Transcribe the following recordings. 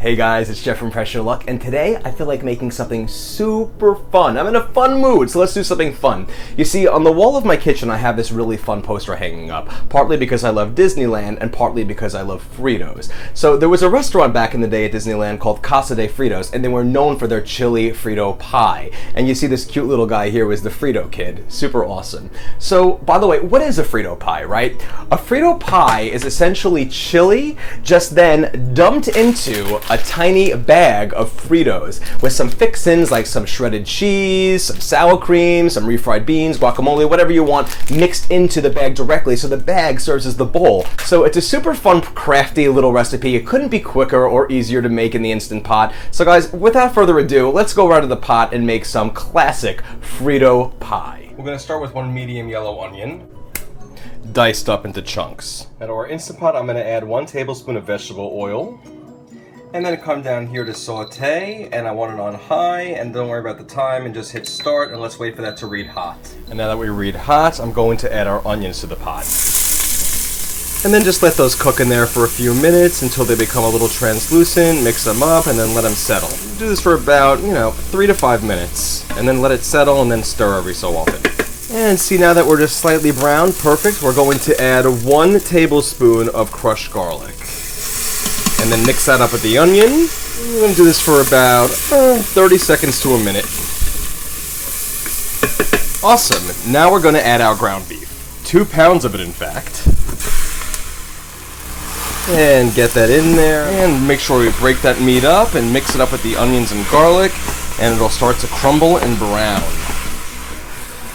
Hey guys, it's Jeff from Pressure Luck, and today I feel like making something super fun. I'm in a fun mood, so let's do something fun. You see, on the wall of my kitchen I have this really fun poster hanging up, partly because I love Disneyland and partly because I love Fritos. So there was a restaurant back in the day at Disneyland called Casa de Fritos, and they were known for their Chili Frito Pie. And you see this cute little guy here was the Frito kid. Super awesome. So, by the way, what is a Frito pie, right? A Frito pie is essentially chili, just then dumped into a tiny bag of Fritos with some fixins like some shredded cheese, some sour cream, some refried beans, guacamole, whatever you want, mixed into the bag directly, so the bag serves as the bowl. So it's a super fun, crafty little recipe. It couldn't be quicker or easier to make in the Instant Pot. So guys, without further ado, let's go right to the pot and make some classic Frito pie. We're gonna start with one medium yellow onion, diced up into chunks. Now to our Instant Pot, I'm gonna add 1 tablespoon of vegetable oil, and then come down here to saute, and I want it on high, and don't worry about the time, and just hit start, and let's wait for that to read hot. And now that we read hot, I'm going to add our onions to the pot. And then just let those cook in there for a few minutes until they become a little translucent, mix them up, and then let them settle. Do this for about, 3 to 5 minutes, and then let it settle, and then stir every so often. And see, now that we're just slightly brown, perfect, we're going to add 1 tablespoon of crushed garlic. And then mix that up with the onion. We're going to do this for about 30 seconds to a minute. Awesome. Now we're going to add our ground beef. 2 pounds of it, in fact. And get that in there. And make sure we break that meat up and mix it up with the onions and garlic. And it'll start to crumble and brown.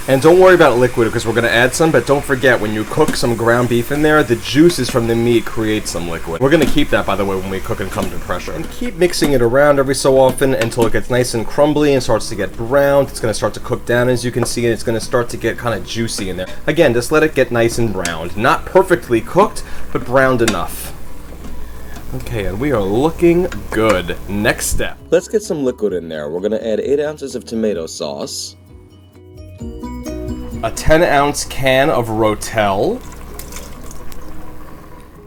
And don't worry about liquid because we're going to add some, but don't forget when you cook some ground beef in there, the juices from the meat create some liquid. We're going to keep that, by the way, when we cook and come to pressure. And keep mixing it around every so often until it gets nice and crumbly and starts to get browned. It's going to start to cook down, as you can see, and it's going to start to get kind of juicy in there. Again, just let it get nice and browned. Not perfectly cooked, but browned enough. Okay, and we are looking good. Next step. Let's get some liquid in there. We're going to add 8 ounces of tomato sauce, a 10-ounce can of Rotel,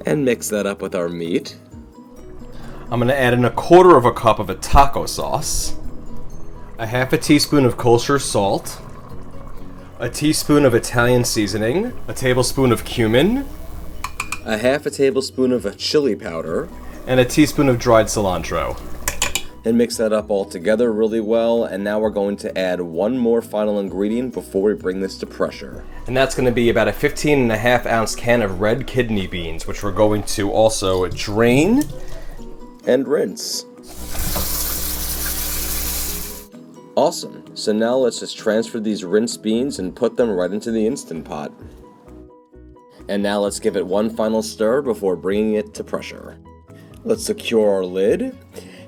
and mix that up with our meat. I'm going to add in 1/4 cup of a taco sauce, a 1/2 teaspoon of kosher salt, a teaspoon of Italian seasoning, a tablespoon of cumin, a 1/2 tablespoon of chili powder, and a teaspoon of dried cilantro. And mix that up all together really well, and now we're going to add 1 more final ingredient before we bring this to pressure. And that's going to be about a 15.5 ounce can of red kidney beans, which we're going to also drain and rinse. Awesome. So now let's just transfer these rinsed beans and put them right into the Instant Pot. And now let's give it 1 final stir before bringing it to pressure. Let's secure our lid.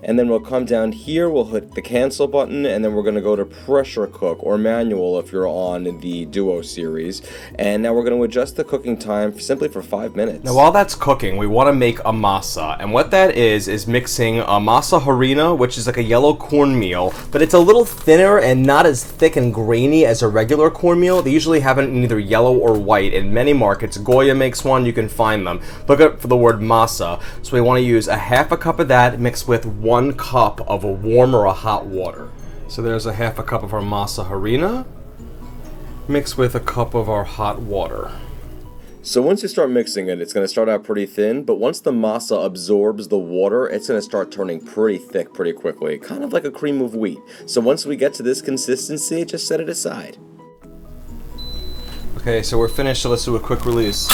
And then we'll come down here, we'll hit the cancel button, and then we're going to go to pressure cook, or manual if you're on the Duo series. And now we're going to adjust the cooking time simply for 5 minutes. Now while that's cooking, we want to make a masa. And what that is mixing a masa harina, which is like a yellow cornmeal, but it's a little thinner and not as thick and grainy as a regular cornmeal. They usually have it in either yellow or white. In many markets, Goya makes one, you can find them. Look up for the word masa. So we want to use a 1/2 cup of that mixed with 1 cup of a warm or a hot water. So there's a 1/2 cup of our masa harina mixed with a cup of our hot water. So once you start mixing it, it's going to start out pretty thin, but once the masa absorbs the water, it's going to start turning pretty thick pretty quickly, kind of like a cream of wheat. So once we get to this consistency, just set it aside. Okay, so we're finished, so let's do a quick release.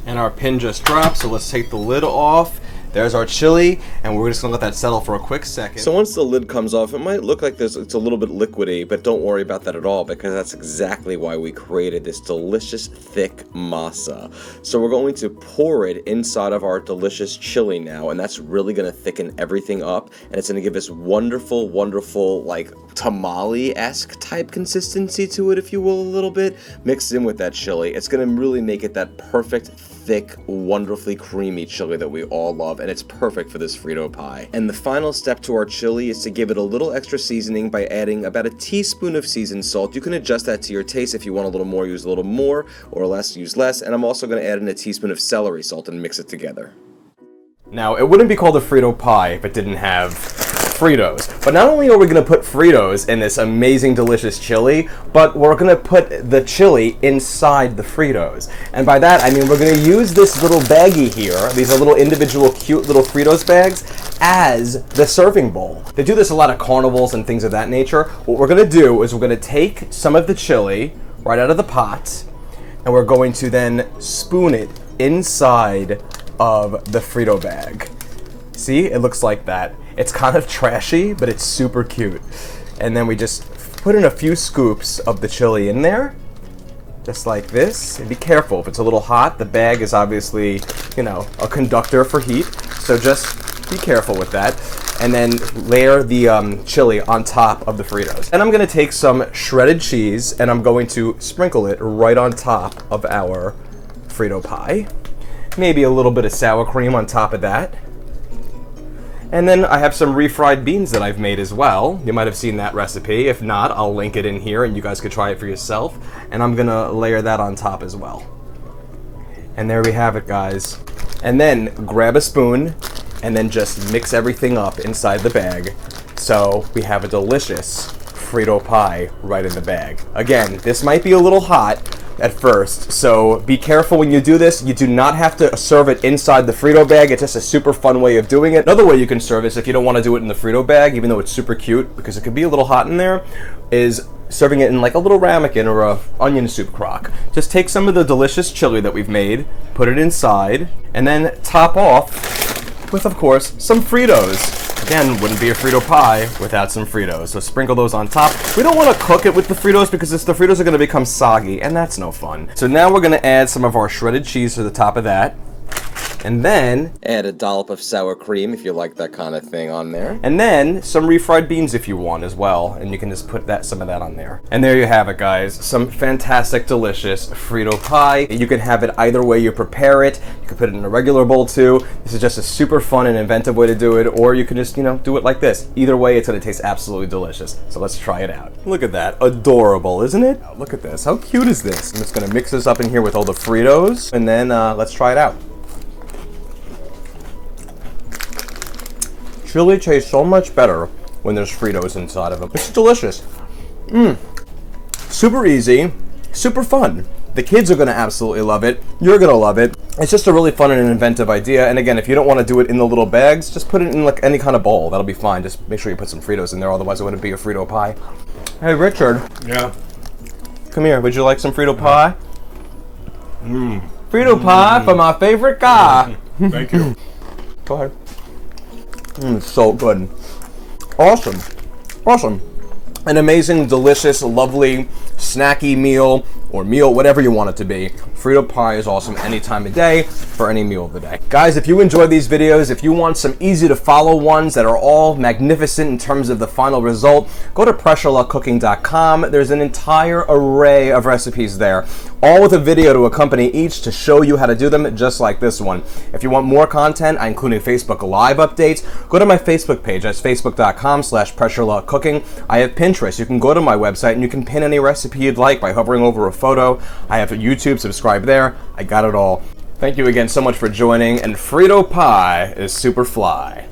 And our pin just dropped, so let's take the lid off. There's our chili, and we're just going to let that settle for a quick second. So once the lid comes off, it might look like it's a little bit liquidy, but don't worry about that at all, because that's exactly why we created this delicious, thick masa. So we're going to pour it inside of our delicious chili now, and that's really going to thicken everything up, and it's going to give us wonderful, wonderful, like, tamale-esque type consistency to it, if you will, a little bit, mixed in with that chili. It's going to really make it that perfect, thick, wonderfully creamy chili that we all love, and it's perfect for this Frito pie. And the final step to our chili is to give it a little extra seasoning by adding about a teaspoon of seasoned salt. You can adjust that to your taste. If you want a little more, use a little more, or less, use less. And I'm also going to add in a teaspoon of celery salt and mix it together. Now, it wouldn't be called a Frito pie if it didn't have Fritos. But not only are we going to put Fritos in this amazing, delicious chili, but we're going to put the chili inside the Fritos. And by that, I mean we're going to use this little baggie here, these are little individual cute little Fritos bags, as the serving bowl. They do this a lot of carnivals and things of that nature. What we're going to do is we're going to take some of the chili right out of the pot, and we're going to then spoon it inside of the Frito bag. See, it looks like that. It's kind of trashy, but it's super cute. And then we just put in a few scoops of the chili in there, just like this. And be careful, if it's a little hot, the bag is obviously, you know, a conductor for heat. So just be careful with that. And then layer the chili on top of the Fritos. And I'm gonna take some shredded cheese and I'm going to sprinkle it right on top of our Frito pie. Maybe a little bit of sour cream on top of that. And then I have some refried beans that I've made as well. You might have seen that recipe. If not, I'll link it in here and you guys could try it for yourself. And I'm gonna layer that on top as well. And there we have it, guys. And then grab a spoon and then just mix everything up inside the bag. So we have a delicious Frito pie right in the bag. Again, this might be a little hot at first, so be careful when you do this. You do not have to serve it inside the Frito bag. It's just a super fun way of doing it. Another way you can serve this, if you don't want to do it in the Frito bag, even though it's super cute, because it could be a little hot in there, is serving it in like a little ramekin or a onion soup crock. Just take some of the delicious chili that we've made, put it inside, and then top off with, of course, some Fritos. Again, wouldn't be a Frito pie without some Fritos. So sprinkle those on top. We don't want to cook it with the Fritos because the Fritos are going to become soggy, and that's no fun. So now we're going to add some of our shredded cheese to the top of that. And then add a dollop of sour cream if you like that kind of thing on there. And then some refried beans if you want as well. And you can just put some of that on there. And there you have it, guys. Some fantastic, delicious Frito pie. You can have it either way you prepare it. You can put it in a regular bowl too. This is just a super fun and inventive way to do it. Or you can just, you know, do it like this. Either way, it's going to taste absolutely delicious. So let's try it out. Look at that. Adorable, isn't it? Look at this. How cute is this? I'm just going to mix this up in here with all the Fritos. And then let's try it out. Chili tastes so much better when there's Fritos inside of them. It's delicious. Super easy, super fun. The kids are gonna absolutely love it. You're gonna love it. It's just a really fun and inventive idea. And again, if you don't want to do it in the little bags, just put it in like any kind of bowl. That'll be fine. Just make sure you put some Fritos in there, otherwise it wouldn't be a Frito pie. Hey, Richard. Yeah. Come here. Would you like some Frito pie? Frito pie for my favorite guy. Thank you. Go ahead. So good. Awesome. Awesome. An amazing, delicious, lovely, snacky meal, or meal, whatever you want it to be. Frito pie is awesome any time of day for any meal of the day. Guys, if you enjoy these videos, if you want some easy to follow ones that are all magnificent in terms of the final result, go to pressureluckcooking.com. There's an entire array of recipes there, all with a video to accompany each to show you how to do them, just like this one. If you want more content, including Facebook Live updates, go to my Facebook page. That's facebook.com/pressureluckcooking. I have Pinterest. You can go to my website and you can pin any recipe you'd like by hovering over a photo. I have YouTube, subscribe there. I got it all. Thank you again so much for joining, and Frito pie is super fly.